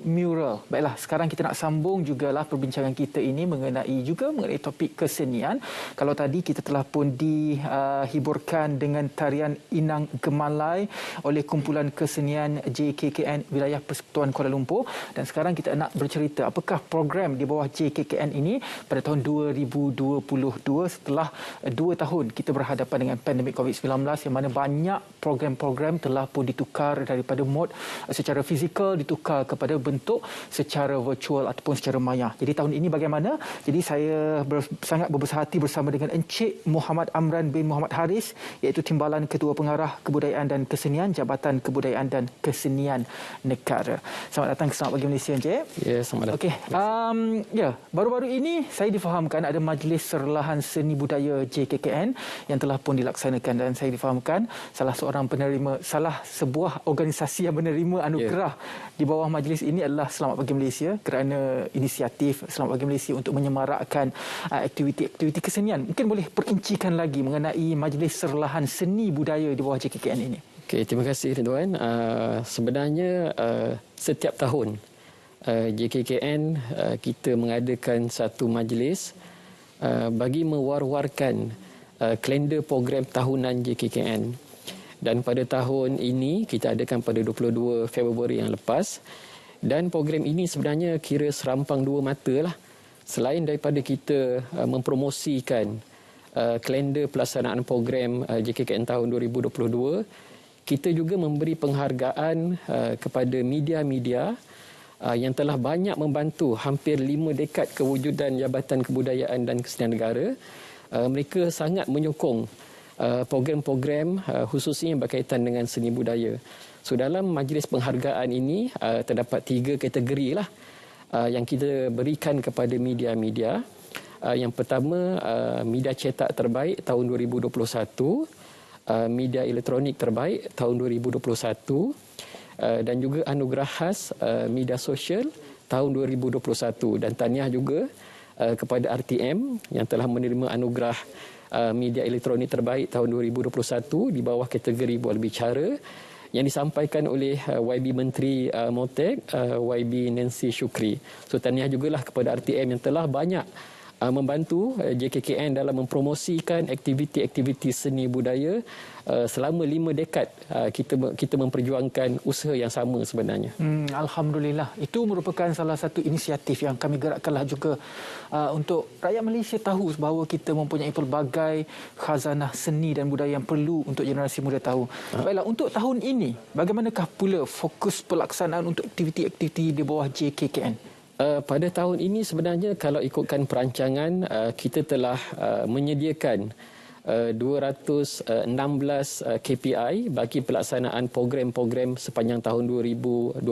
mural. Baiklah, sekarang kita nak sambung jugalah perbincangan kita ini mengenai topik kesenian. Kalau tadi kita telah pun dihiburkan dengan tarian Inang Gemalai oleh kumpulan kesenian JKKN Wilayah Persekutuan Kuala Lumpur, dan sekarang kita nak bercerita apakah program di bawah JKKN ini pada tahun 2022 setelah 2 tahun kita berhadapan dengan pandemik COVID-19, yang mana banyak program-program telah pun ditukar daripada mod secara fizikal ditukar kepada bentuk secara virtual ataupun secara maya. Jadi tahun ini bagaimana? Jadi saya sangat berbesar hati bersama dengan Encik Muhammad Amran bin Muhammad Haris, iaitu Timbalan Ketua Pengarah Kebudayaan dan Kesenian Jabatan Kebudayaan dan Kesenian Negara. Selamat datang ke Selamat Pagi Malaysia, Encik. Ya, selamat datang. Okey, baru-baru ini saya difahamkan ada Majlis Serlahan Seni Budaya JKKN yang telah pun dilaksanakan, dan saya difahamkan salah sebuah organisasi yang menerima anugerah di bawah majlis ini adalah Selamat Pagi Malaysia, kerana inisiatif Selamat Pagi Malaysia untuk menyemarakkan aktiviti-aktiviti kesenian. Mungkin boleh perincikan lagi mengenai Majlis Serlahan Seni Budaya di bawah JKKN ini. Okey, terima kasih Ridwan. Sebenarnya setiap tahun JKKN kita mengadakan satu majlis bagi mewar-warkan kalender program tahunan JKKN. Dan pada tahun ini kita adakan pada 22 Februari yang lepas, dan program ini sebenarnya kira serampang dua mata lah. Selain daripada kita mempromosikan kalender pelaksanaan program JKKN tahun 2022, kita juga memberi penghargaan kepada media-media yang telah banyak membantu hampir 5 dekad kewujudan Jabatan Kebudayaan dan Kesenian Negara. Mereka sangat menyokong program-program khususnya yang berkaitan dengan seni budaya. So dalam majlis penghargaan ini terdapat 3 kategori lah yang kita berikan kepada media-media. Yang pertama, media cetak terbaik tahun 2021, media elektronik terbaik tahun 2021, dan juga anugerah khas media sosial tahun 2021. Dan tahniah juga kepada RTM yang telah menerima anugerah media elektronik terbaik tahun 2021 di bawah kategori bual bicara yang disampaikan oleh YB Menteri Motek, YB Nancy Shukri. So tahniah jugalah kepada RTM yang telah banyak membantu JKKN dalam mempromosikan aktiviti-aktiviti seni budaya selama 5 dekad. Kita memperjuangkan usaha yang sama sebenarnya. Alhamdulillah. Itu merupakan salah satu inisiatif yang kami gerakkanlah juga untuk rakyat Malaysia tahu bahawa kita mempunyai pelbagai khazanah seni dan budaya yang perlu untuk generasi muda tahu. Baiklah, untuk tahun ini bagaimanakah pula fokus pelaksanaan untuk aktiviti-aktiviti di bawah JKKN? Pada tahun ini sebenarnya kalau ikutkan perancangan, kita telah menyediakan 216 KPI bagi pelaksanaan program-program sepanjang tahun 2022,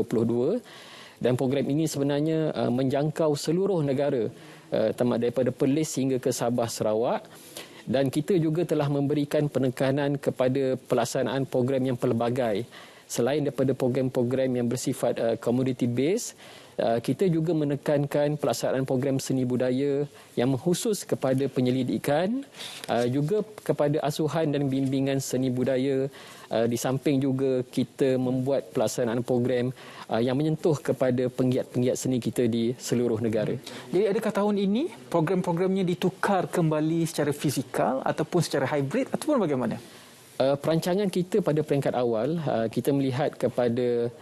dan program ini sebenarnya menjangkau seluruh negara, termasuk daripada Perlis hingga ke Sabah, Sarawak. Dan kita juga telah memberikan penekanan kepada pelaksanaan program yang pelbagai. Selain daripada program-program yang bersifat community based, kita juga menekankan pelaksanaan program seni budaya yang khusus kepada penyelidikan, juga kepada asuhan dan bimbingan seni budaya. Di samping juga kita membuat pelaksanaan program yang menyentuh kepada penggiat-penggiat seni kita di seluruh negara. Jadi adakah tahun ini program-programnya ditukar kembali secara fizikal ataupun secara hybrid ataupun bagaimana? Perancangan kita pada peringkat awal, kita melihat kepada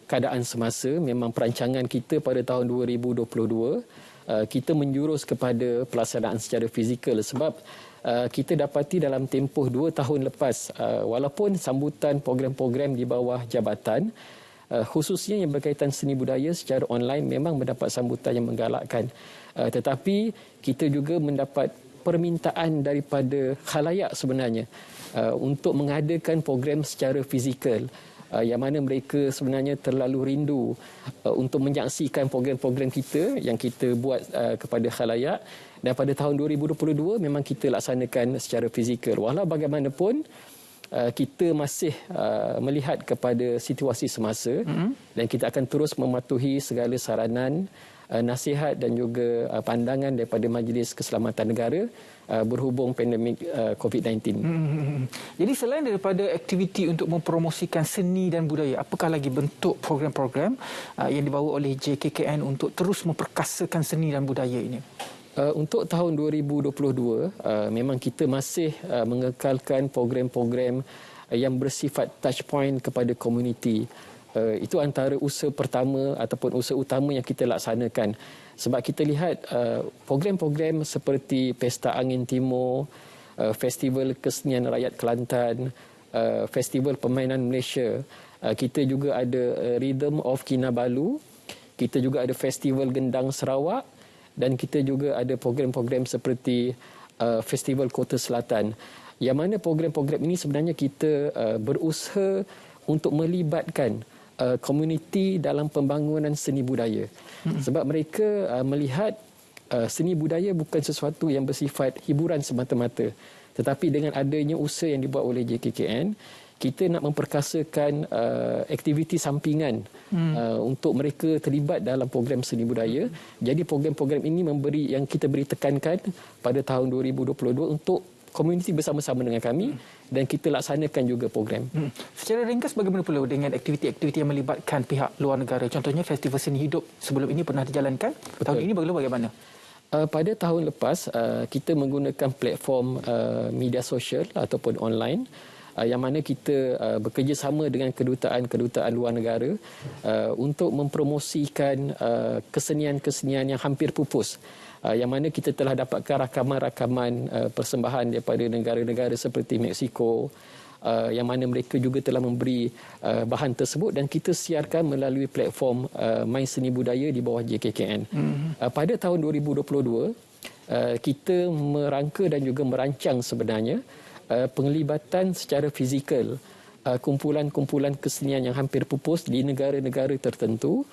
keadaan semasa. Memang perancangan kita pada tahun 2022 kita menjurus kepada pelaksanaan secara fizikal, sebab kita dapati dalam tempoh 2 tahun lepas, walaupun sambutan program-program di bawah jabatan khususnya yang berkaitan seni budaya secara online memang mendapat sambutan yang menggalakkan, tetapi kita juga mendapat permintaan daripada khalayak sebenarnya untuk mengadakan program secara fizikal, yang mana mereka sebenarnya terlalu rindu untuk menyaksikan program-program kita yang kita buat kepada khalayak. Dan pada tahun 2022 memang kita laksanakan secara fizikal. Walau bagaimanapun kita masih melihat kepada situasi semasa dan kita akan terus mematuhi segala saranan, nasihat dan juga pandangan daripada Majlis Keselamatan Negara berhubung pandemik COVID-19. Jadi selain daripada aktiviti untuk mempromosikan seni dan budaya, apakah lagi bentuk program-program yang dibawa oleh JKKN untuk terus memperkasakan seni dan budaya ini? Untuk tahun 2022, memang kita masih mengekalkan program-program yang bersifat touch point kepada komuniti. Itu antara usaha pertama ataupun usaha utama yang kita laksanakan. Sebab kita lihat program-program seperti Pesta Angin Timur, Festival Kesenian Rakyat Kelantan, Festival Permainan Malaysia, kita juga ada Rhythm of Kinabalu, kita juga ada Festival Gendang Sarawak, dan kita juga ada program-program seperti Festival Kota Selatan. Yang mana program-program ini sebenarnya kita berusaha untuk melibatkan komuniti dalam pembangunan seni budaya. Sebab mereka melihat seni budaya bukan sesuatu yang bersifat hiburan semata-mata. Tetapi dengan adanya usaha yang dibuat oleh JKKN, kita nak memperkasakan aktiviti sampingan untuk mereka terlibat dalam program seni budaya. Jadi program-program ini yang kita beri tekankan pada tahun 2022 untuk komuniti bersama-sama dengan kami dan kita laksanakan juga program. Secara ringkas bagaimana pula dengan aktiviti-aktiviti yang melibatkan pihak luar negara? Contohnya Festival Seni Hidup sebelum ini pernah dijalankan. Tahun ini bagaimana? Pada tahun lepas kita menggunakan platform media sosial ataupun online, yang mana kita bekerjasama dengan kedutaan-kedutaan luar negara untuk mempromosikan kesenian-kesenian yang hampir pupus, yang mana kita telah dapatkan rakaman-rakaman persembahan daripada negara-negara seperti Mexico, yang mana mereka juga telah memberi bahan tersebut dan kita siarkan melalui platform My Seni Budaya di bawah JKKN. Pada tahun 2022, kita merangka dan juga merancang sebenarnya penglibatan secara fizikal kumpulan-kumpulan kesenian yang hampir pupus di negara-negara tertentu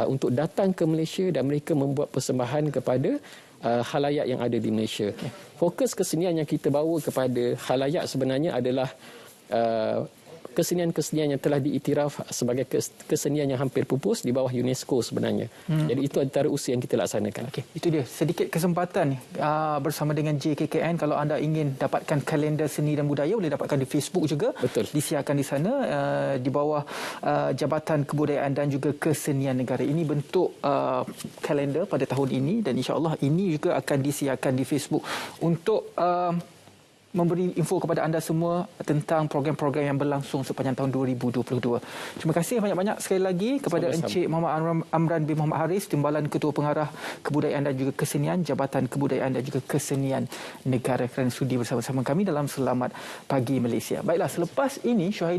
untuk datang ke Malaysia dan mereka membuat persembahan kepada khalayak yang ada di Malaysia. Fokus kesenian yang kita bawa kepada khalayak sebenarnya adalah kesenian-kesenian yang telah diiktiraf sebagai kesenian yang hampir pupus di bawah UNESCO sebenarnya. Jadi itu antara usaha yang kita laksanakan. Okey, itu dia sedikit kesempatan bersama dengan JKKN. Kalau anda ingin dapatkan kalender seni dan budaya, boleh dapatkan di Facebook juga. Betul. Disiarkan di sana di bawah Jabatan Kebudayaan dan juga Kesenian Negara. Ini bentuk kalender pada tahun ini dan insya-Allah ini juga akan disiarkan di Facebook untuk memberi info kepada anda semua tentang program-program yang berlangsung sepanjang tahun 2022. Terima kasih banyak-banyak sekali lagi kepada Encik Muhammad Amran bin Muhammad Haris, Timbalan Ketua Pengarah Kebudayaan dan juga Kesenian, Jabatan Kebudayaan dan juga Kesenian Negara, kerana sudi bersama-sama kami dalam Selamat Pagi Malaysia. Baiklah, selepas ini Syuhaida